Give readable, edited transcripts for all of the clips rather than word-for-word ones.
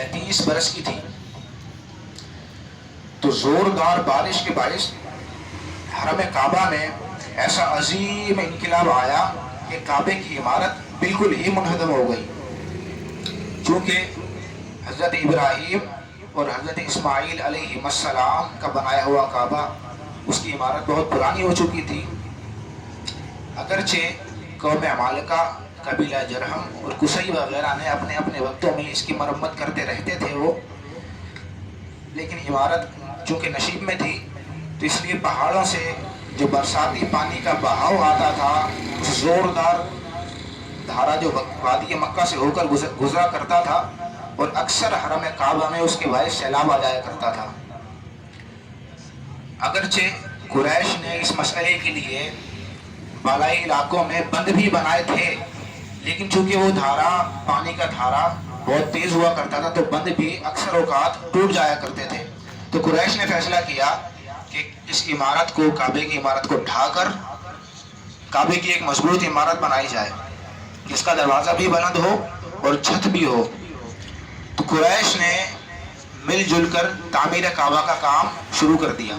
35 برس کی تھی، تو زوردار بارش کے باعث حرم کعبہ میں ایسا عظیم انقلاب آیا کہ کعبے کی عمارت بالکل ہی منہدم ہو گئی، چونکہ حضرت ابراہیم اور حضرت اسماعیل علیہ السلام کا بنایا ہوا کعبہ، اس کی عمارت بہت پرانی ہو چکی تھی۔ اگرچہ قوم عمالقہ، قبیلہ جرہم اور قصی وغیرہ نے اپنے اپنے وقتوں میں اس کی مرمت کرتے رہتے تھے وہ، لیکن عمارت چونکہ نشیب میں تھی تو اس لیے پہاڑوں سے جو برساتی پانی کا بہاؤ آتا تھا، اس زوردار دھارا جو وادی مکہ سے ہو کر گزرا کرتا تھا، اور اکثر حرم کعبہ میں اس کے باعث سیلاب آ جایا کرتا تھا۔ اگرچہ قریش نے اس مسئلے کے لیے بالائی علاقوں میں بند بھی بنائے تھے، لیکن چونکہ وہ دھارا، پانی کا دھارا بہت تیز ہوا کرتا تھا تو بند بھی اکثر اوقات ٹوٹ جایا کرتے تھے۔ تو قریش نے فیصلہ کیا کہ اس عمارت کو، کعبے کی عمارت کو ڈھا کر کعبے کی ایک مضبوط عمارت بنائی جائے، جس کا دروازہ بھی بلند ہو اور چھت بھی ہو۔ تو قریش نے مل جل کر تعمیر کعبہ کا کام شروع کر دیا،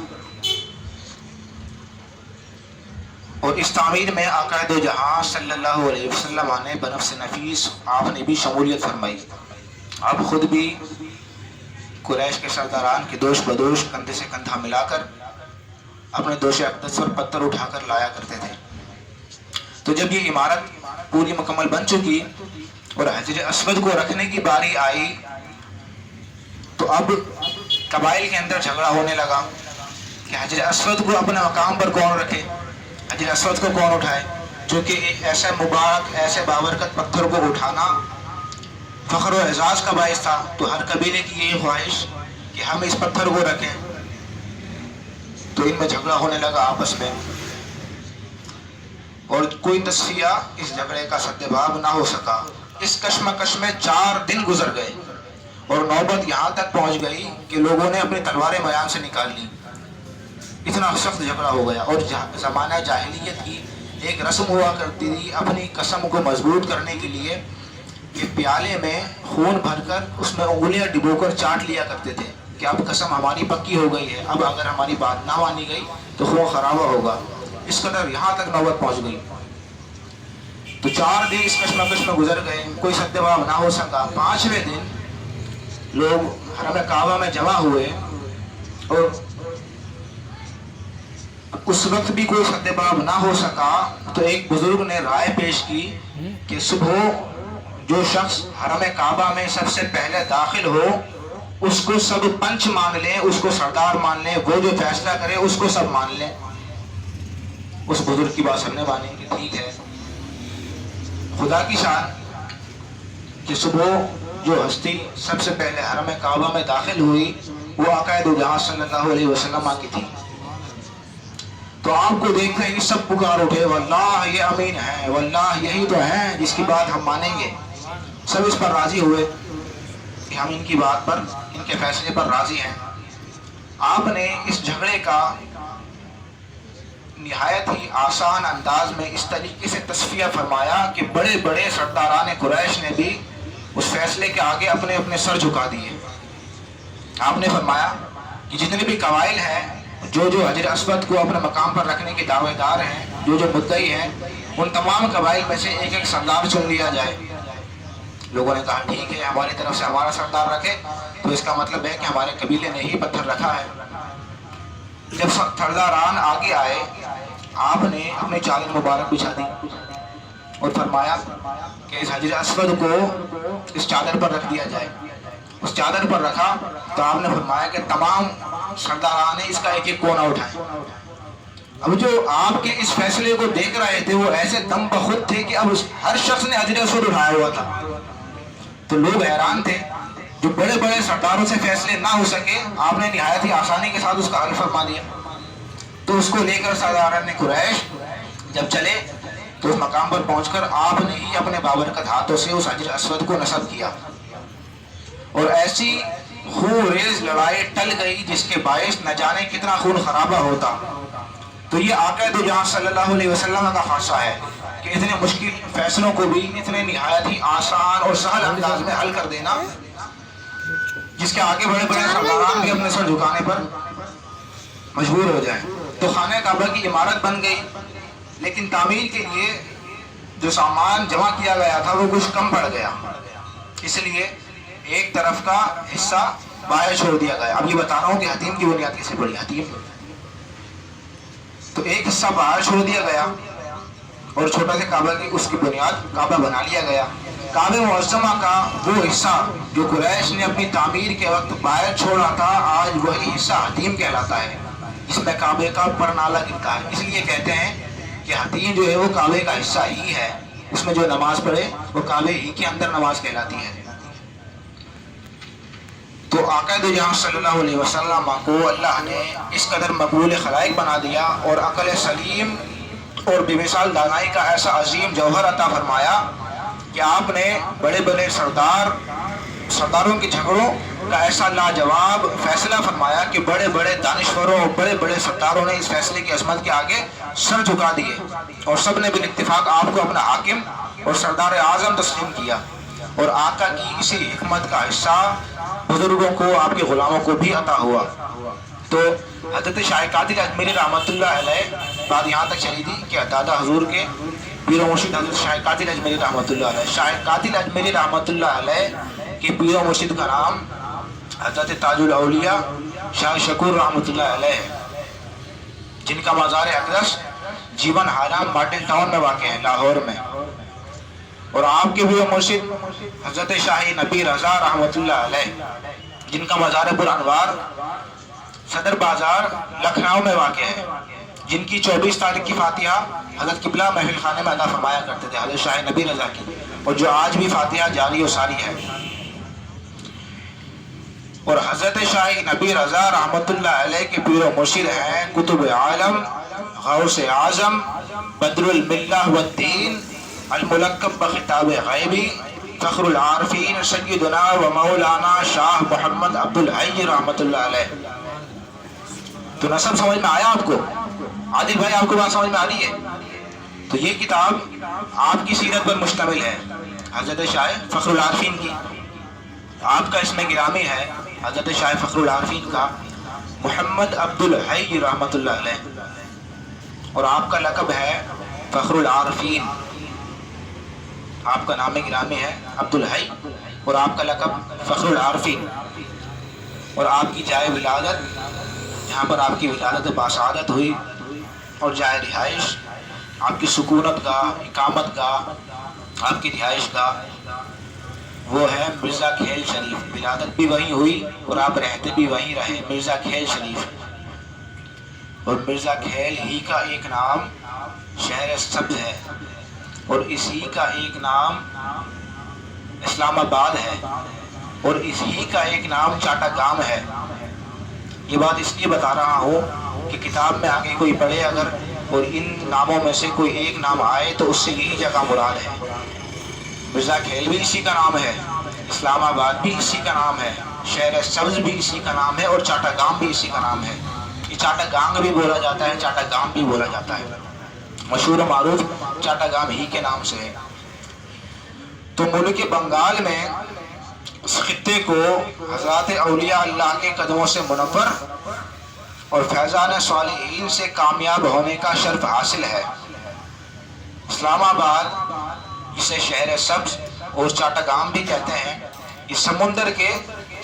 اور اس تعمیر میں آقا دو جہاں صلی اللہ علیہ وسلم نے بنفس نفیس آپ نے بھی شمولیت فرمائی۔ آپ خود بھی قریش کے سرداران کے دوش بدوش کندھے سے کندھا ملا کر اپنے دوش اقدس پر پتھر اٹھا کر لایا کرتے تھے۔ تو جب یہ عمارت پوری مکمل بن چکی اور حجر اسود کو رکھنے کی باری آئی تو اب قبائل کے اندر جھگڑا ہونے لگا کہ حجر اسود کو اپنے مقام پر کون رکھے، حجر اسود کو کون اٹھائے، چونکہ ایسے مبارک، ایسے بابرکت پتھر کو اٹھانا فخر و اعزاز کا باعث تھا۔ تو ہر قبیلے کی یہ خواہش کہ ہم اس پتھر کو رکھیں، تو ان میں جھگڑا ہونے لگا آپس میں، اور کوئی تصفیہ اس جھگڑے کا سدباب نہ ہو سکا۔ اس کشمکش میں 4 دن گزر گئے اور نوبت یہاں تک پہنچ گئی کہ لوگوں نے اپنی تلواریں میدان سے نکال لی، اتنا سخت جھگڑا ہو گیا۔ اور زمانہ جاہلیت کی ایک رسم ہوا کرتی تھی اپنی قسم کو مضبوط کرنے کے لیے کہ پیالے میں خون بھر کر اس میں انگلیاں ڈبو کر چاٹ لیا کرتے تھے کہ اب قسم ہماری پکی ہو گئی ہے، اب اگر ہماری بات نہ مانی گئی تو خون خرابہ ہوگا۔ اس قدر یہاں تک نوبت پہنچ گئی۔ تو 4 دن اس کشمکش میں گزر گئے، کوئی سدباب نہ ہو سکا۔ 5ویں دن لوگ حرم کعبہ میں جمع ہوئے اور اس وقت بھی کوئی سدباب نہ ہو سکا تو ایک بزرگ نے رائے پیش کی کہ صبح جو شخص حرم کعبہ میں سب سے پہلے داخل ہو اس کو سب پنچ مان لیں، اس کو سردار مان لیں، وہ جو فیصلہ کرے اس کو سب مان لیں۔ اس بزرگ کی بات سب نے مانی کہ ٹھیک ہے۔ خدا کی شان کہ صبح جو ہستی سب سے پہلے حرم کعبہ میں داخل ہوئی وہ آقا دو جہاں صلی اللہ علیہ وسلم کی تھی۔ تو آپ کو دیکھ کر یہ سب پکار اٹھے، واللہ یہ امین ہے، واللہ یہی تو ہیں جس کی بات ہم مانیں گے۔ سب اس پر راضی ہوئے کہ ہم ان کی بات پر، ان کے فیصلے پر راضی ہیں۔ آپ نے اس جھگڑے کا نہایت ہی آسان انداز میں اس طریقے سے تصفیہ فرمایا کہ بڑے بڑے سرداران قریش نے بھی اس فیصلے کے آگے اپنے اپنے سر جھکا دیے۔ آپ نے فرمایا کہ جتنے بھی قبائل ہیں جو حجر اسود کو اپنے مقام پر رکھنے کے دعوے دار ہیں، جو مدعی ہیں، ان تمام قبائل میں سے ایک ایک سردار چن لیا جائے۔ لوگوں نے کہا ٹھیک ہے، ہماری طرف سے ہمارا سردار رکھے تو اس کا مطلب ہے کہ ہمارے قبیلے نے ہی پتھر رکھا ہے۔ جب سرداران آگے آئے آپ نے اپنی چادر مبارک بچھا دی اور فرمایا کہ اس حجر اسود کو اس چادر پر رکھ دیا جائے۔ اس چادر پر رکھا تو آپ نے فرمایا کہ تمام سرداران نے اس کا ایک ایک کونا اٹھائے۔ اب جو آپ کے اس فیصلے کو دیکھ رہے تھے وہ ایسے دم بخود تھے کہ اب ہر شخص نے حجر اسود اٹھایا ہوا تھا۔ تو لوگ حیران تھے، جو بڑے بڑے سرداروں سے فیصلے نہ ہو سکے آپ نے نہایت ہی آسانی کے ساتھ اس کا حل فرما دیا۔ تو اس کو لے کر سرداران قریش جب چلے تو اس مقام پر پہنچ کر آپ نے ہی اپنے بابرکت ہاتھوں سے اس حجر اسود کو نصب کیا، اور ایسی خون ریز لڑائی ٹل گئی جس کے باعث نہ جانے کتنا خون خرابہ ہوتا۔ تو یہ آقا دو جہاں صلی اللہ علیہ وسلم کا خاصہ ہے کہ اتنے مشکل فیصلوں کو بھی اتنے نہایت ہی آسان اور سہل انداز میں حل کر دینا۔ جس کے آگے بڑے بڑے سرداران بھی اپنے سر جھکانے پر مجبور ہو جائیں. تو خانہ کعبہ کی عمارت بن گئی، لیکن تعمیر کے لیے جو سامان جمع کیا گیا تھا وہ کچھ کم پڑ گیا، اس لیے ایک طرف کا حصہ باہر چھوڑ دیا گیا. اب یہ بتا رہا ہوں کہ حتیم کی بنیاد کیسے پڑی. حتیم تو ایک حصہ باہر چھوڑ دیا گیا اور چھوٹا سے کعبہ کی اس کی بنیاد کعبہ بنا لیا گیا. کعبہ معظمہ کا وہ حصہ جو قریش نے اپنی تعمیر کے وقت باہر چھوڑا تھا، آج وہی حصہ حتیم کہلاتا ہے، جس میں کعبے کا پرنالہ گرتا ہے. اس لیے کہتے ہیں کہ حتیم جو ہے وہ کعبے کا حصہ ہی ہے، اس میں جو نماز پڑھے وہ کعبے ہی کے اندر نماز کہلاتی ہے. تو آقا دو جہاں صلی اللہ علیہ وسلم کو اللہ نے اس قدر مقبول خلائق بنا دیا اور عقل سلیم اور بے مثال دانائی کا ایسا عظیم جوہر عطا فرمایا کہ آپ نے بڑے بڑے سرداروں کے جھگڑوں کا ایسا لاجواب فیصلہ فرمایا کہ بڑے بڑے دانشوروں اور بڑے بڑے سرداروں نے اس فیصلے کی عظمت کے آگے سر جھکا دیے اور سب نے بالاتفاق آپ کو اپنا حاکم اور سردار اعظم تسلیم کیا. اور آقا کی اسی حکمت کا حصہ بزرگوں کو، آپ کے غلاموں کو بھی عطا ہوا. تو حضرت شاہ قادری اجمیری رحمۃ اللہ علیہ بات یہاں تک چلی تھی کہ دادا حضور کے پیر و مرشد حضرت شاہ قادری اجمیری رحمۃ اللہ علیہ، شاہ قادری اجمیری رحمۃ اللہ علیہ کے پیر و مرشد کا نام حضرت تاج الاولیاء شاہ شکور رحمۃ اللہ علیہ، جن کا مزار اقدس جیون حرام مارٹن ٹاؤن میں واقع ہے، لاہور میں. اور آپ کے پیر و مرشد حضرت شاہ نبی رضا رحمۃ اللہ علیہ، جن کا مزار پر انوار صدر بازار لکھنؤ میں واقع ہے، جن کی 24 تاریخ کی فاتحہ حضرت قبلہ محفل خانے میں ادا فرمایا کرتے تھے، حضرت شاہ نبی رضا کی، اور جو آج بھی فاتحہ جاری و ساری ہے. اور حضرت شاہ نبی رضا رحمۃ اللہ علیہ کے پیر و مرشد ہیں قطب عالم غوث اعظم بدر الملہ والدین الملقب بخطاب غیبی فخر العارفین سیدنا و مولانا شاہ محمد عبد الحی رحمۃ اللہ علیہ. تو نسب سمجھ میں آیا آپ کو؟ عادل بھائی آپ کو بات سمجھ میں آ رہی ہے؟ تو یہ کتاب آپ کی سیرت پر مشتمل ہے، حضرت شاہ فخر العارفین کی. آپ کا اس میں گرامی ہے حضرت شاہ فخر العارفین کا محمد عبد الحی رحمۃ اللہ علیہ، اور آپ کا لقب ہے فخر العارفین. آپ کا نام گرامی ہے عبد الحی اور آپ کا لقب فخر العارفین. اور آپ کی جائے ولادت، جہاں پر آپ کی ولادت باسعادت ہوئی، اور جائے رہائش، آپ کی سکونت گاہ، اقامت گاہ، آپ کی رہائش گاہ، وہ ہے مرزا کھیل شریف. ولادت بھی وہیں ہوئی اور آپ رہتے بھی وہیں رہے، مرزا کھیل شریف. اور مرزا کھیل ہی کا ایک نام شہر سبز ہے، اور اسی کا ایک نام اسلام آباد ہے، اور اسی کا ایک نام چاٹا گام ہے. یہ بات اس لیے بتا رہا ہوں کہ کتاب میں آگے کوئی پڑھے اگر اور ان ناموں میں سے کوئی ایک نام آئے تو اس سے یہی جگہ مراد ہے. مرزا کھیل بھی اسی کا نام ہے، اسلام آباد بھی اسی کا نام ہے، شہر سبز بھی اسی کا نام ہے، اور چاٹا گام بھی اسی کا نام ہے. یہ چاٹا گانگ بھی بولا جاتا ہے، چاٹا گام بھی بولا جاتا ہے، مشہور و معروف چاٹا گام ہی کے نام سے ہے. تو ملک بنگال میں اس خطے کو حضرات اولیاء اللہ کے قدموں سے منور اور فیضان صالحین سے کامیاب ہونے کا شرف حاصل ہے. اسلام آباد، جسے شہر سبز اور چاٹا گام بھی کہتے ہیں، یہ سمندر کے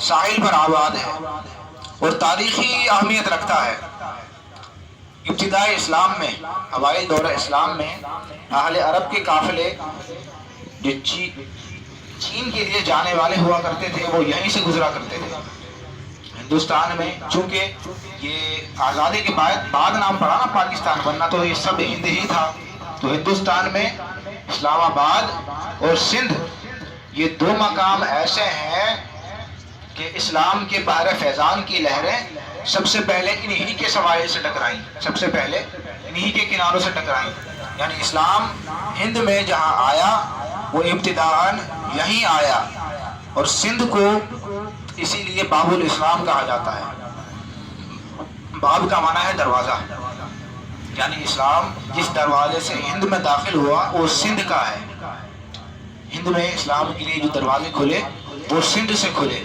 ساحل پر آباد ہے اور تاریخی اہمیت رکھتا ہے. ابتدائی اسلام میں، اوائل دور اسلام میں، اہل عرب کے قافلے جو چین کے لیے جانے والے ہوا کرتے تھے وہ یہیں سے گزرا کرتے تھے. ہندوستان میں چونکہ یہ آزادی کے بعد نام پڑا نا پاکستان، ورنہ تو یہ سب ہند ہی تھا. تو ہندوستان میں اسلام آباد اور سندھ یہ دو مقام ایسے ہیں کہ اسلام کے بحر فیضان کی لہریں سب سے پہلے انہی کے سواحل سے ٹکرائیں، سب سے پہلے انہی کے کناروں سے ٹکرائیں. یعنی اسلام ہند میں جہاں آیا وہ ابتداءً یہیں آیا، اور سندھ کو اسی لیے باب الاسلام کہا جاتا ہے. باب کا معنی ہے دروازہ، یعنی اسلام جس دروازے سے ہند میں داخل ہوا وہ سندھ کا ہے. ہند میں اسلام کے لیے جو دروازے کھلے وہ سندھ سے کھلے.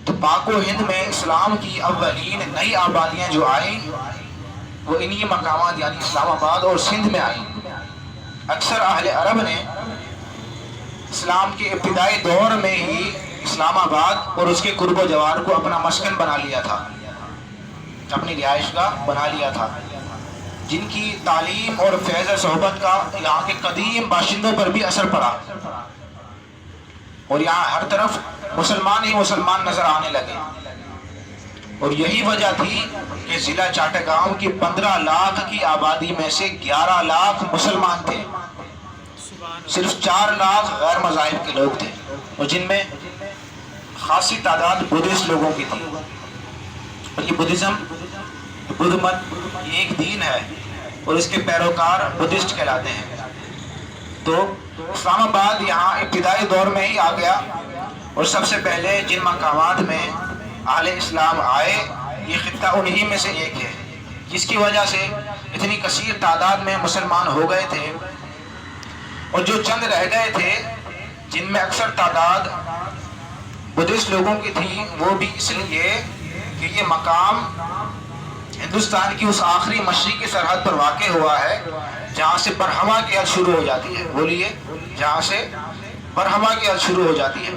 تو پاک و ہند میں اسلام کی اولین نئی آبادیاں جو آئیں وہ انہی مقامات یعنی اسلام آباد اور سندھ میں آئیں۔ اکثر اہل عرب نے اسلام کے ابتدائی دور میں ہی اسلام آباد اور اس کے قرب و جوار کو اپنا مسکن بنا لیا تھا، اپنی رہائش گاہ بنا لیا تھا، جن کی تعلیم اور فیض صحبت کا یہاں کے قدیم باشندوں پر بھی اثر پڑا اور یہاں ہر طرف مسلمان ہی مسلمان نظر آنے لگے۔ اور یہی وجہ تھی کہ ضلع چاٹگام کی 15 لاکھ کی آبادی میں سے 11 لاکھ مسلمان تھے، صرف 4 لاکھ غیر مذاہب کے لوگ تھے، اور جن میں خاصی تعداد بدھسٹ لوگوں کی تھی۔ اور یہ بدھزم، بدھ مت، یہ ایک دین ہے اور اس کے پیروکار بدھسٹ کہلاتے ہیں۔ تو اسلام آباد یہاں ابتدائی دور میں ہی آ گیا، اور سب سے پہلے جن مقامات میں اہل اسلام آئے یہ خطہ انہی میں سے ایک ہے، جس کی وجہ سے اتنی کثیر تعداد میں مسلمان ہو گئے تھے۔ اور جو چند رہ گئے تھے جن میں اکثر تعداد بدھسٹ لوگوں کی تھی، وہ بھی اس لیے کہ یہ مقام ہندوستان کی اس آخری مشرقی سرحد پر واقع ہوا ہے جہاں سے برہما کی حد شروع ہو جاتی ہے۔ بولیے، جہاں سے برہما کی حد شروع ہو جاتی ہے۔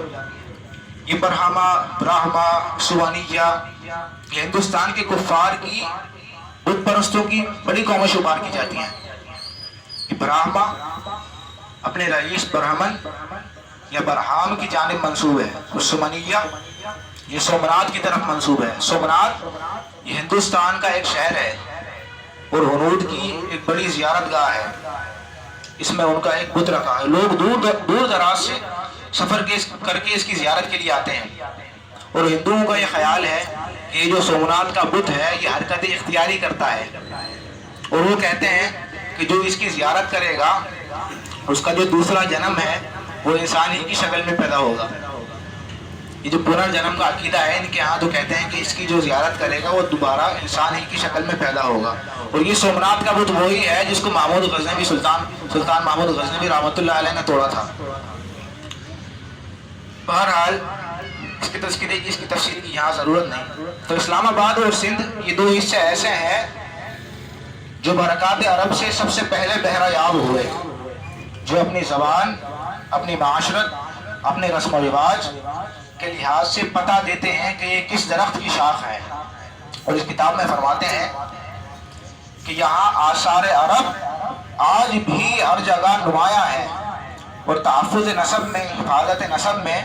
یہ برہما، براہما، سوانیہ، یہ ہندوستان کے کفار کی، بت پرستوں کی بڑی قوم شمار کی جاتی ہیں۔ یہ براہما اپنے رئیس برہمن یا برہام کی جانب منسوب ہے، اور سومنیہ یہ سومنات کی طرف منسوب ہے۔ سومنات یہ ہندوستان کا ایک شہر ہے اور ہنود کی ایک بڑی زیارت گاہ ہے، اس میں ان کا ایک بت رکھا ہے۔ لوگ دور دراز سے سفر کر کے اس کی زیارت کے لیے آتے ہیں، اور ہندوؤں کا یہ خیال ہے کہ یہ جو سومنات کا بت ہے یہ حرکت اختیاری کرتا ہے، اور وہ کہتے ہیں کہ جو اس کی زیارت کرے گا اس کا جو دوسرا جنم ہے وہ انسان ہی کی شکل میں پیدا ہوگا۔ یہ جو پنرجنم کا عقیدہ ہے ان کے ہاں، تو کہتے ہیں کہ اس کی جو زیارت کرے گا وہ دوبارہ انسان ہی کی شکل میں پیدا ہوگا۔ اور یہ سومنات کا بت وہی ہے جس کو محمود غزنوی سلطان محمود غزنوی رحمۃ اللہ علیہ نے توڑا تھا۔ بہرحال اس کی تفصیل کی یہاں ضرورت نہیں۔ تو اسلام آباد اور سندھ یہ دو حصے ایسے ہیں جو برکات عرب سے سب سے پہلے بہرہ یاب ہوئے، جو اپنی زبان، اپنی معاشرت، اپنے رسم و رواج کے لحاظ سے پتہ دیتے ہیں کہ یہ کس درخت کی شاخ ہے۔ اور اس کتاب میں فرماتے ہیں کہ یہاں آثار عرب آج بھی ہر جگہ نمایاں ہیں، اور تحفظ نسب میں، حفاظت نسب میں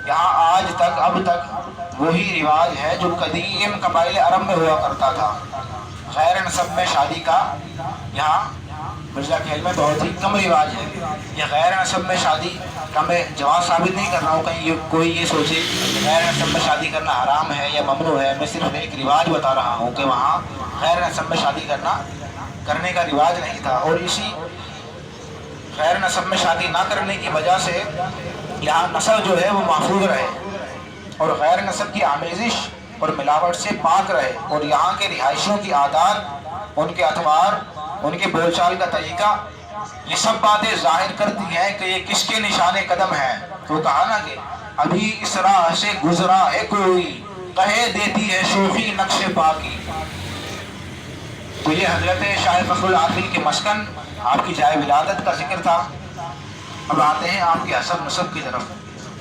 یہاں آج تک اب تک وہی رواج ہے جو قدیم قبائل عرب میں ہوا کرتا تھا۔ غیر نسب میں شادی کا یہاں مرزا کھیل میں بہت ہی کم رواج ہے۔ یہ غیر نسب میں شادی کا میں جواز ثابت نہیں کر رہا ہوں، کہیں کوئی یہ سوچے کہ غیر نسب میں شادی کرنا حرام ہے یا ممنوع ہے۔ میں صرف ایک رواج بتا رہا ہوں کہ وہاں غیر نسب میں شادی کرنے کا رواج نہیں تھا، اور اسی غیر نسب میں شادی نہ کرنے کی وجہ سے یہاں نسل جو ہے وہ محفوظ رہے، اور غیر نسب کی آمیزش اور ملاوٹ سے پاک رہے، اور یہاں کے رہائشیوں کی عادات، ان کے اطوار، ان کے بول چال کا طریقہ، یہ سب باتیں ظاہر کرتی ہیں کہ یہ کس کے نشان قدم ہیں۔ تو کہا نا کہ ابھی اس راہ سے گزرا ہے کوئی، کہے دیتی ہے شوخی نقش پا کی۔ تو یہ حضرت شاہ فخر العارفین کے مسکن، آپ کی جائے ولادت کا ذکر تھا۔ اب آتے ہیں آپ کے حسب نسب کی طرف۔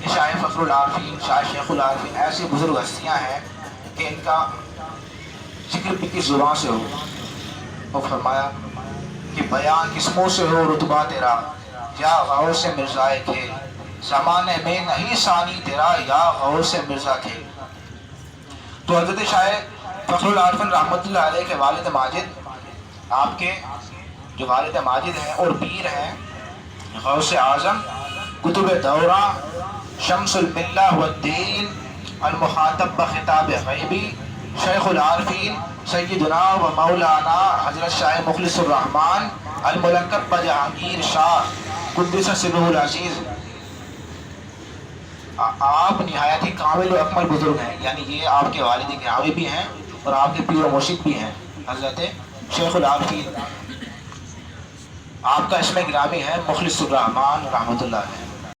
یہ شاہ فخر العارفین، شاہ شیخ العارفین ایسی بزرگ ہستیاں ہیں کہ ان کا ذکر بھی کس زبان سے ہو۔ وہ فرمایا کہ بیان کس منہ سے ہو رتبہ تیرا، یا غور سے مرزائے تھے، زمانے میں نہیں ثانی تیرا، یا غور سے مرزا تھے۔ تو حضرت شاہ فخر العارفین رحمۃ اللہ علیہ کے والد ماجد، آپ کے جو والد ماجد ہیں اور پیر ہیں، غوث اعظم، کتب دورہ، شمس الملہ والدین، المخاطب بخطاب غیبی، شیخ العارفین سیدنا و مولانا حضرت شاہ مخلص الرحمن الملقب بجہانگیر شاہ قدس سرہ العزیز، آپ نہایت ہی کامل و اکمل بزرگ ہیں۔ یعنی یہ آپ کے والد گرامی بھی ہیں اور آپ کے پیر و مرشد بھی ہیں حضرت شیخ العارفین۔ آپ کا اسم گرامی ہے مخلص الرحمن رحمۃ اللہ علیہ۔